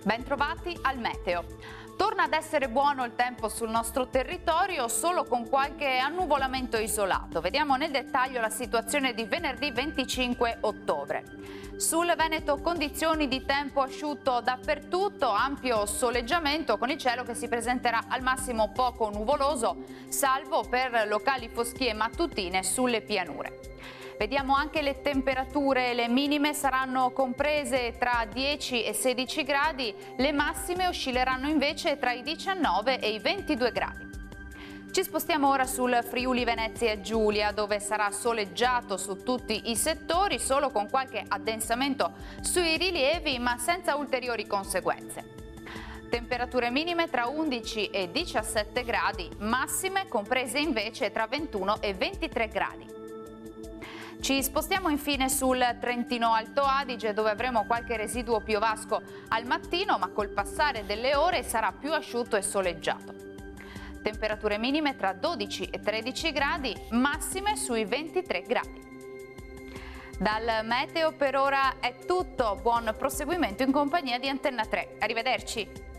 Bentrovati al meteo. Torna ad essere buono il tempo sul nostro territorio, solo con qualche annuvolamento isolato. Vediamo nel dettaglio la situazione di venerdì 25 ottobre. Sul Veneto condizioni di tempo asciutto dappertutto, ampio soleggiamento con il cielo che si presenterà al massimo poco nuvoloso, salvo per locali foschie mattutine sulle pianure. Vediamo anche le temperature, le minime saranno comprese tra 10 e 16 gradi, le massime oscilleranno invece tra i 19 e i 22 gradi. Ci spostiamo ora sul Friuli Venezia Giulia, dove sarà soleggiato su tutti i settori, solo con qualche addensamento sui rilievi, ma senza ulteriori conseguenze. Temperature minime tra 11 e 17 gradi, massime comprese invece tra 21 e 23 gradi. Ci spostiamo infine sul Trentino Alto Adige, dove avremo qualche residuo piovasco al mattino, ma col passare delle ore sarà più asciutto e soleggiato. Temperature minime tra 12 e 13 gradi, massime sui 23 gradi. Dal meteo per ora è tutto, buon proseguimento in compagnia di Antenna 3. Arrivederci!